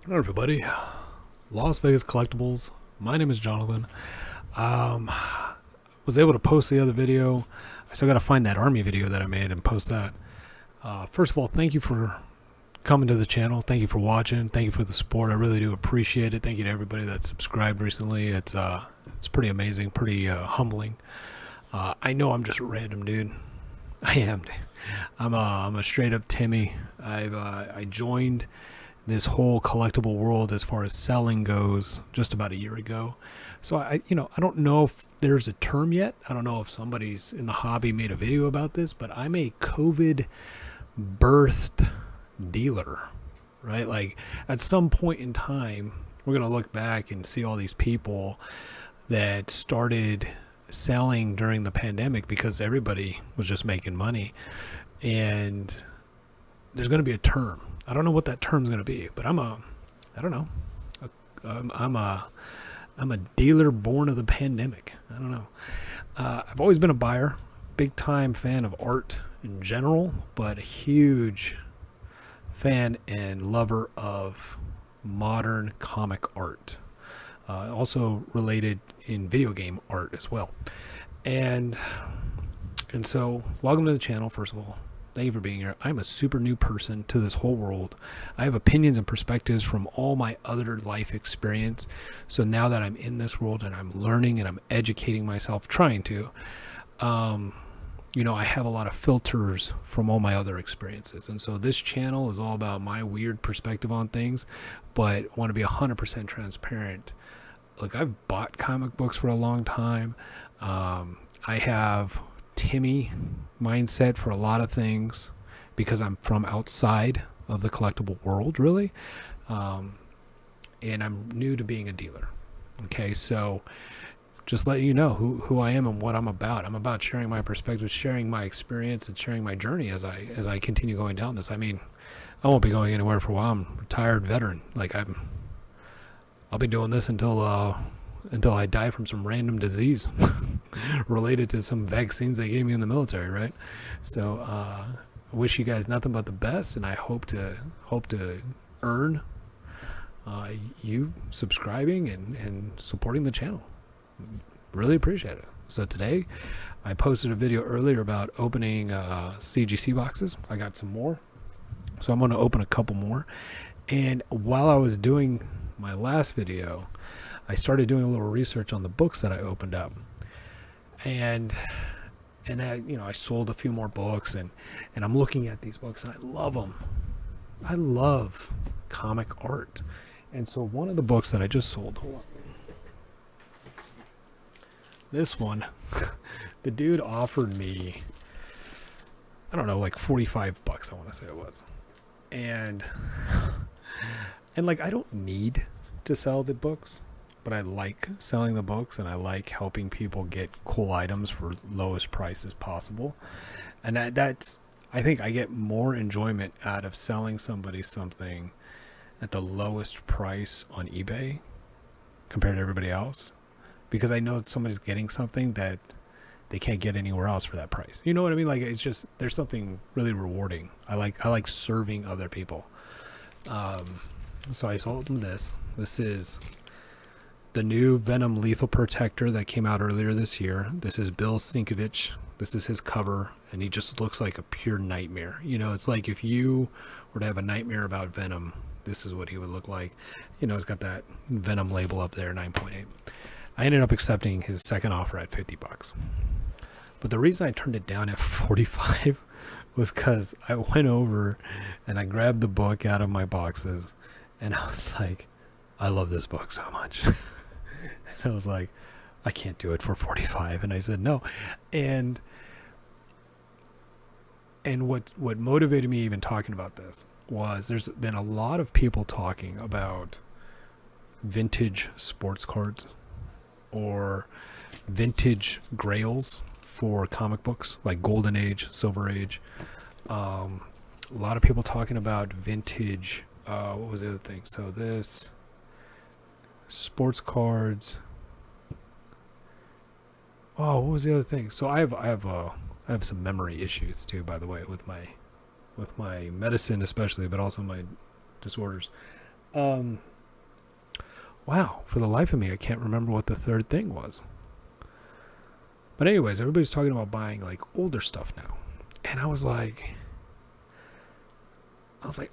Hello everybody, Las Vegas Collectibles. My name is Jonathan. Um, was able to post the other video. I still got to find that army video that I made and post that. First of all, thank you for coming to the channel. Thank you for watching. Thank you for the support. I really do appreciate it. Thank you to everybody that subscribed recently. It's pretty amazing, pretty humbling. I know I'm just a random dude. I am. I'm a straight up Timmy. I joined this whole collectible world as far as selling goes just about a year ago. So I don't know if there's a term yet. I don't know if somebody's in the hobby made a video about this, but I'm a COVID birthed dealer, right? Like at some point in time, we're going to look back and see all these people that started selling during the pandemic because everybody was just making money. And there's going to be a term. I don't know what that term's going to be, but I don't know. I'm a dealer born of the pandemic. I don't know. I've always been a buyer, big time fan of art in general, but a huge fan and lover of modern comic art. Also related in video game art as well. And so welcome to the channel, first of all. Thank you for being here. I'm a super new person to this whole world. I have opinions and perspectives from all my other life experience. So now that I'm in this world and I'm learning and I'm educating myself, trying to, I have a lot of filters from all my other experiences. And so this channel is all about my weird perspective on things, but want to be 100% transparent. Look, I've bought comic books for a long time. I have Timmy mindset for a lot of things because I'm from outside of the collectible world, really. And I'm new to being a dealer. Okay, so just letting you know who I am and what I'm about. I'm about sharing my perspective, sharing my experience, and sharing my journey as I continue going down this. I mean, I won't be going anywhere for a while. I'm a retired veteran. Like I'll be doing this until I die from some random disease related to some vaccines they gave me in the military, right? So I wish you guys nothing but the best, and I hope to earn you subscribing and supporting the channel. Really appreciate it. So today I posted a video earlier about opening CGC boxes. I got some more, so I'm going to open a couple more. And while I was doing my last video, I started doing a little research on the books that I opened up, and that, I sold a few more books, and I'm looking at these books and I love them. I love comic art. And so one of the books that I just sold, hold on, this one, the dude offered me, I don't know, like 45 bucks, I want to say it was. And like, I don't need to sell the books, but I like selling the books, and I like helping people get cool items for lowest prices possible. And I think I get more enjoyment out of selling somebody something at the lowest price on eBay compared to everybody else, because I know somebody's getting something that they can't get anywhere else for that price. You know what I mean? Like, it's just, there's something really rewarding. I like serving other people. So I sold them this. This is the new Venom Lethal Protector that came out earlier this year. This is Bill Sienkiewicz. This is his cover, and he just looks like a pure nightmare. It's like if you were to have a nightmare about Venom, this is what he would look like. It's got that Venom label up there, 9.8. I ended up accepting his second offer at 50 bucks. But the reason I turned it down at 45 was because I went over and I grabbed the book out of my boxes, and I was like, I love this book so much. And I was like, I can't do it for 45. And I said no. And what motivated me even talking about this was there's been a lot of people talking about vintage sports cards or vintage grails for comic books, like Golden Age, Silver Age. A lot of people talking about vintage, what was the other thing? So this, sports cards. Oh, what was the other thing? So I have some memory issues too, by the way, with my medicine especially, but also my disorders. Um, wow, for the life of me, I can't remember what the third thing was. But anyways, everybody's talking about buying like older stuff now. And I was like,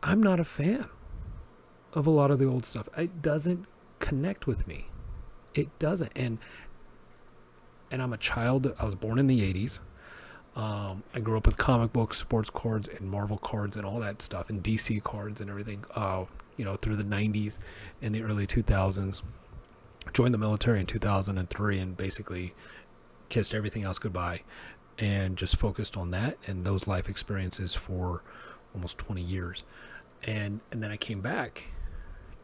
I'm not a fan of a lot of the old stuff. It doesn't connect with me. It doesn't. And I'm a child. I was born in the 80s. I grew up with comic books, sports cards, and Marvel cards, and all that stuff, and DC cards and everything. Through the 90s and the early 2000s. Joined the military in 2003, and basically kissed everything else goodbye, and just focused on that and those life experiences for almost 20 years. And then I came back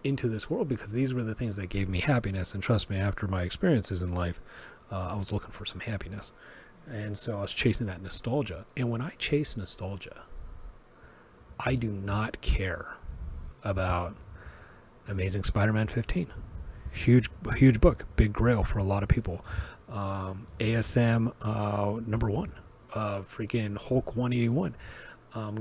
into this world because these were the things that gave me happiness. And trust me, after my experiences in life, I was looking for some happiness. And so I was chasing that nostalgia. And when I chase nostalgia, I do not care about Amazing Spider-Man 15. Huge book, big grail for a lot of people. ASM number one, freaking Hulk 181.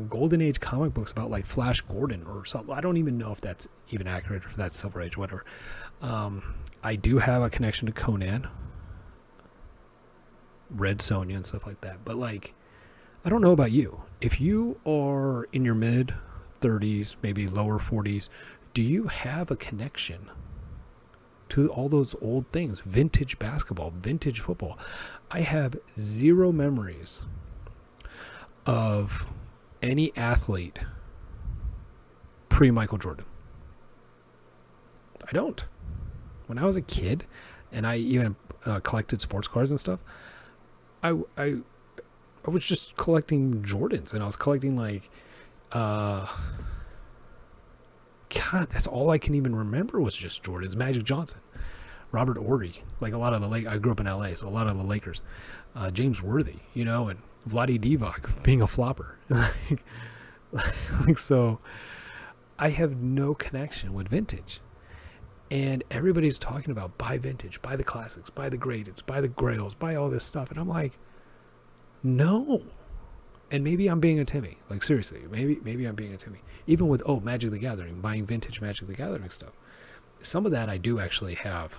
Golden Age comic books about like Flash Gordon or something. I don't even know if that's even accurate, or if that's Silver Age, whatever. I do have a connection to Conan, Red Sonja, and stuff like that. But like, I don't know about you. If you are in your mid 30s, maybe lower 40s, do you have a connection to all those old things? Vintage basketball, vintage football. I have zero memories of any athlete pre-Michael Jordan. I don't. When I was a kid, and I even collected sports cards and stuff, I was just collecting Jordans, and I was collecting like, God, that's all I can even remember was just Jordans. Magic Johnson, Robert Ory, like a lot of the I grew up in LA, so a lot of the Lakers, James Worthy, and Vlade Divac being a flopper. So I have no connection with vintage. And everybody's talking about buy vintage, buy the classics, buy the gradeds, buy the grails, buy all this stuff. And I'm like, no. And maybe I'm being a Timmy. Like, seriously, maybe I'm being a Timmy. Even with, Magic the Gathering, buying vintage Magic the Gathering stuff. Some of that I do actually have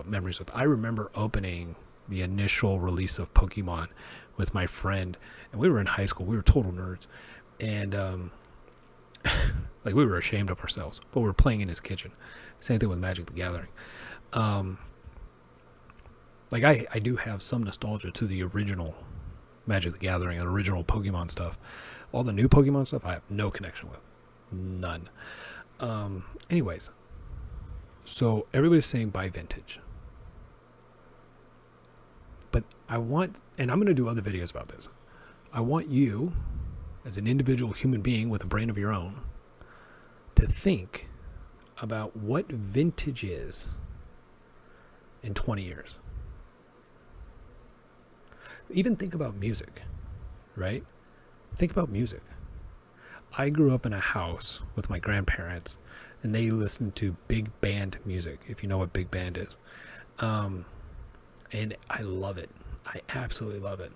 memories with. I remember opening the initial release of Pokemon with my friend. And we were in high school. We were total nerds. And like, we were ashamed of ourselves. But we were playing in his kitchen. Same thing with Magic the Gathering. Like, I do have some nostalgia to the original Magic the Gathering and original Pokemon stuff. All the new Pokemon stuff I have no connection with. None. Anyways, so everybody's saying buy vintage. But I want, and I'm going to do other videos about this, I want you, as an individual human being with a brain of your own, to think about what vintage is in 20 years. Even think about music, right? Think about music. I grew up in a house with my grandparents, and they listened to big band music, if you know what big band is. And I love it. I absolutely love it.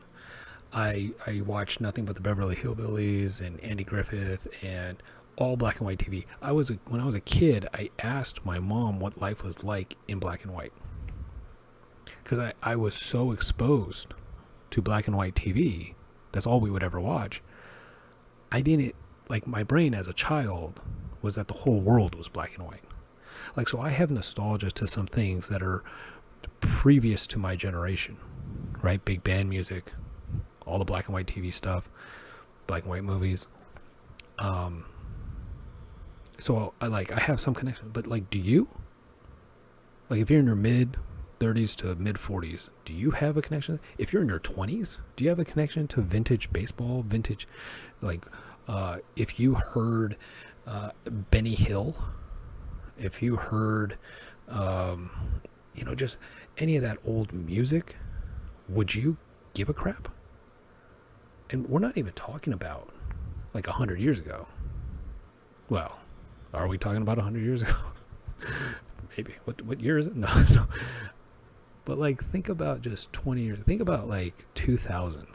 I watched nothing but the Beverly Hillbillies and Andy Griffith and all black and white TV. When I was a kid, I asked my mom what life was like in black and white, because I was so exposed to black and white TV. That's all we would ever watch. I didn't, like, my brain as a child was that the whole world was black and white. Like, so I have nostalgia to some things that are previous to my generation, right? Big band music, all the black and white TV stuff, black and white movies. So I have some connection, but like, do you? Like, if you're in your mid 30s to mid 40s, do you have a connection? If you're in your 20s, do you have a connection to vintage baseball, vintage, like, if you heard Benny Hill, if you heard just any of that old music, would you give a crap? And we're not even talking about like 100 years ago. Well, are we talking about 100 years ago? Maybe. What year is it? No. But like, think about just 20 years. Think about like 2000.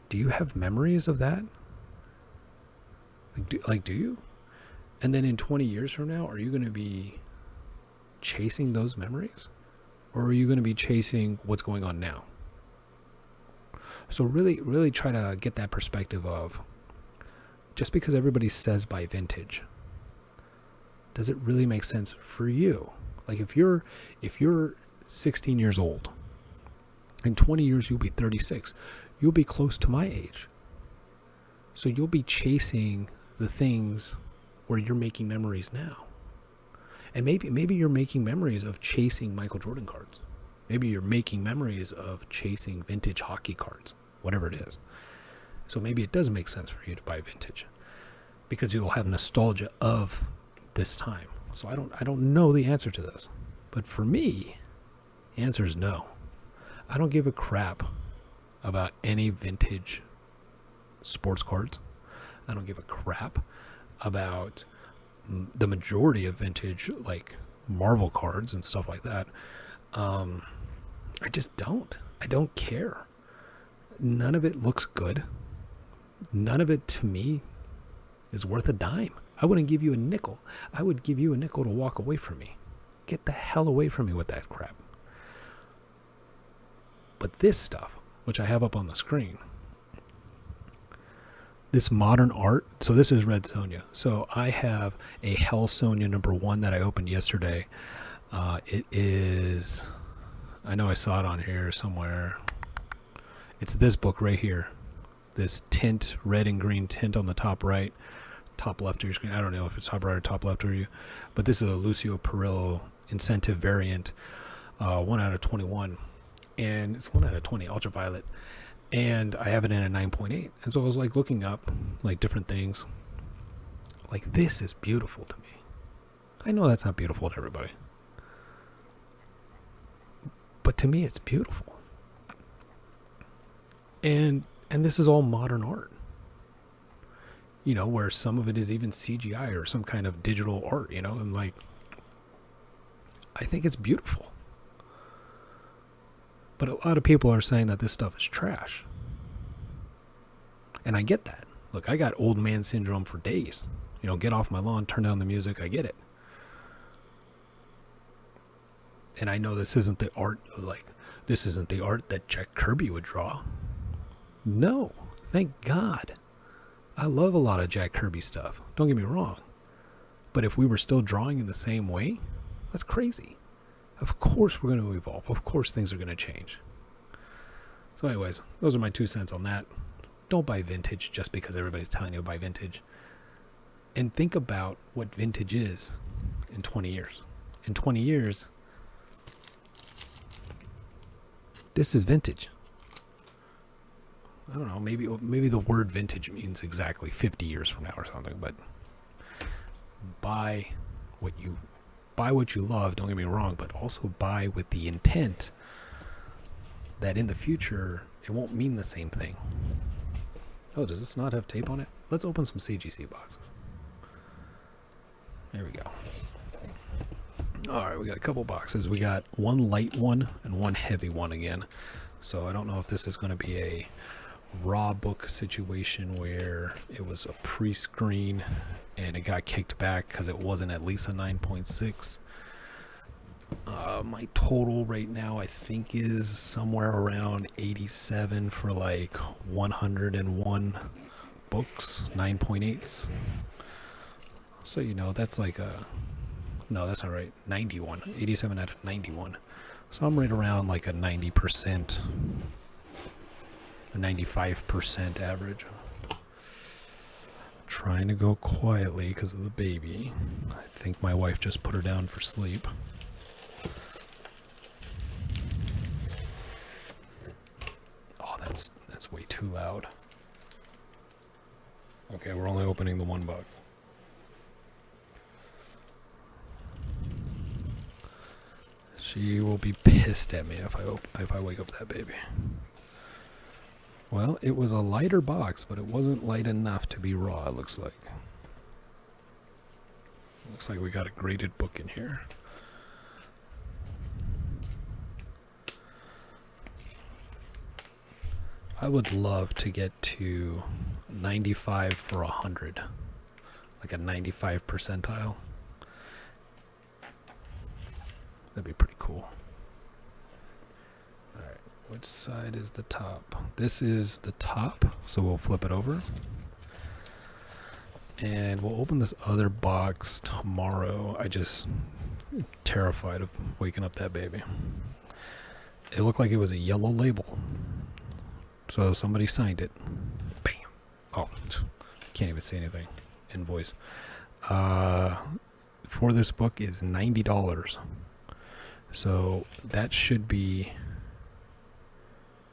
Do you have memories of that? Do you? And then in 20 years from now, are you going to be chasing those memories? Or are you going to be chasing what's going on now? So really, really try to get that perspective of, just because everybody says buy vintage, does it really make sense for you? Like if you're 16 years old, in 20 years you'll be 36, you'll be close to my age. So you'll be chasing the things where you're making memories now. And maybe you're making memories of chasing Michael Jordan cards. Maybe you're making memories of chasing vintage hockey cards, whatever it is. So maybe it does make sense for you to buy vintage because you'll have nostalgia of this time. So I don't know the answer to this. But for me, the answer is no. I don't give a crap about any vintage sports cards. I don't give a crap about the majority of vintage, like Marvel cards and stuff like that. I just don't. I don't care. None of it looks good. None of it to me is worth a dime. I wouldn't give you a nickel. I would give you a nickel to walk away from me. Get the hell away from me with that crap. But this stuff, which I have up on the screen, this modern art. So this is Red Sonja. So I have a Hell Sonja #1 that I opened yesterday. It is, I know I saw it on here somewhere. It's this book right here. This tint, red and green tint on the top right, top left of your screen. I don't know if it's top right or top left of you, but this is a Lucio Perillo incentive variant, 1 out of 21, and it's 1 out of 20 ultraviolet. And I have it in a 9.8. And so I was like looking up like different things. Like, this is beautiful to me. I know that's not beautiful to everybody, but to me it's beautiful. And this is all modern art. You know, where some of it is even CGI or some kind of digital art, you know, and like, I think it's beautiful. But a lot of people are saying that this stuff is trash. And I get that. Look, I got old man syndrome for days. You know, get off my lawn, turn down the music. I get it. And I know this isn't the art, like, this isn't the art that Jack Kirby would draw. No, thank God. I love a lot of Jack Kirby stuff. Don't get me wrong. But if we were still drawing in the same way, that's crazy. Of course we're going to evolve. Of course things are going to change. So anyways, those are my 2 cents on that. Don't buy vintage just because everybody's telling you to buy vintage. And think about what vintage is in 20 years. In 20 years, this is vintage. I don't know, maybe the word vintage means exactly 50 years from now or something, but buy what you love, don't get me wrong, but also buy with the intent that in the future it won't mean the same thing. Oh, does this not have tape on it? Let's open some CGC boxes. There we go. Alright, we got a couple boxes. We got one light one and one heavy one again. So I don't know if this is going to be a raw book situation where it was a pre-screen and it got kicked back because it wasn't at least a 9.6. My total right now I think is somewhere around 87 for like 101 books, 9.8s. So you know that's like a, no, that's not right, 91, 87 out of 91. So I'm right around like a 90%, a 95% average. Trying to go quietly because of the baby. I think my wife just put her down for sleep. Oh, that's way too loud. Okay, we're only opening the one box. She will be pissed at me if I wake up that baby. Well, it was a lighter box, but it wasn't light enough to be raw, it looks like. Looks like we got a graded book in here. I would love to get to 95 for 100. like a 95 percentile. That'd be pretty cool. Alright, which side is the top? This is the top, so we'll flip it over. And we'll open this other box tomorrow. I just terrified of waking up that baby. It looked like it was a yellow label. So somebody signed it. Bam. Oh, can't even say anything. Invoice. For this book is $90. So that should be...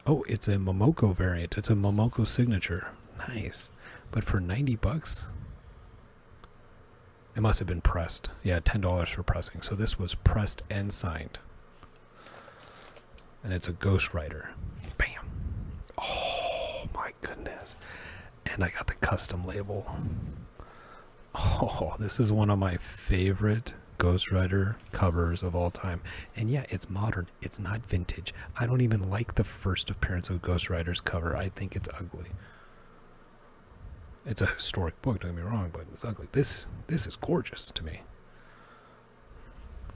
Oh, it's a Momoko variant. It's a Momoko signature. Nice. But for 90 bucks... It must have been pressed. Yeah, $10 for pressing. So this was pressed and signed. And it's a Ghost Rider. Bam. Oh my goodness. And I got the custom label. Oh, this is one of my favorite Ghost Rider covers of all time. And yeah, it's modern. It's not vintage. I don't even like the first appearance of Ghost Rider's cover. I think it's ugly. It's a historic book, don't get me wrong, but it's ugly. This is gorgeous to me.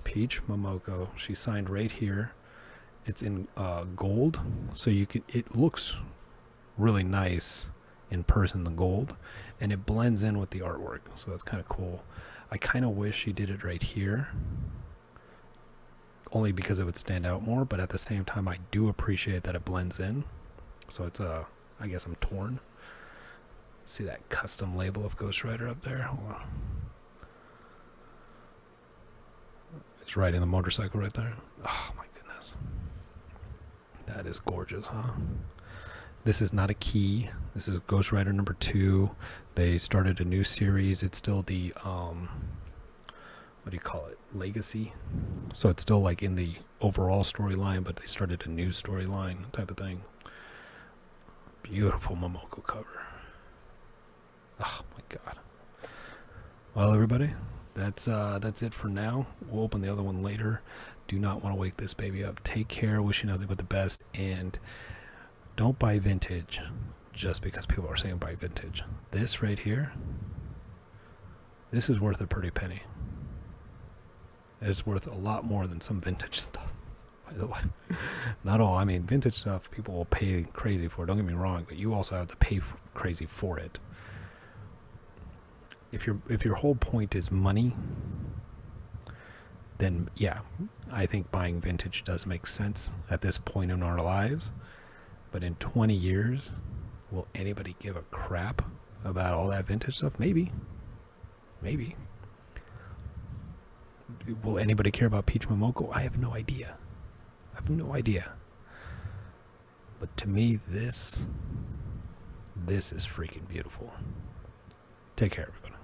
Peach Momoko. She signed right here. It's in gold, so you can. It looks really nice in person, the gold, and it blends in with the artwork, so that's kind of cool. I kind of wish she did it right here, only because it would stand out more. But at the same time, I do appreciate that it blends in. So it's I guess I'm torn. See that custom label of Ghost Rider up there? Hold on. It's riding the motorcycle right there. Oh my goodness. That is gorgeous, huh? This is not a key. This is Ghost Rider number 2. They started a new series. It's still the, what do you call it? Legacy. So it's still like in the overall storyline, but they started a new storyline type of thing. Beautiful Momoko cover. Oh my god. Well, everybody, that's it for now. We'll open the other one later. Do not want to wake this baby up. Take care. Wish you nothing but the best. And don't buy vintage just because people are saying buy vintage. This right here, this is worth a pretty penny. It's worth a lot more than some vintage stuff, by the way. Not all. I mean, vintage stuff, people will pay crazy for. Don't get me wrong, but you also have to pay crazy for it. If your whole point is money, then yeah, I think buying vintage does make sense at this point in our lives. But in 20 years, will anybody give a crap about all that vintage stuff? Maybe. Maybe. Will anybody care about Peach Momoko? I have no idea. I have no idea. But to me, this is freaking beautiful. Take care, everybody.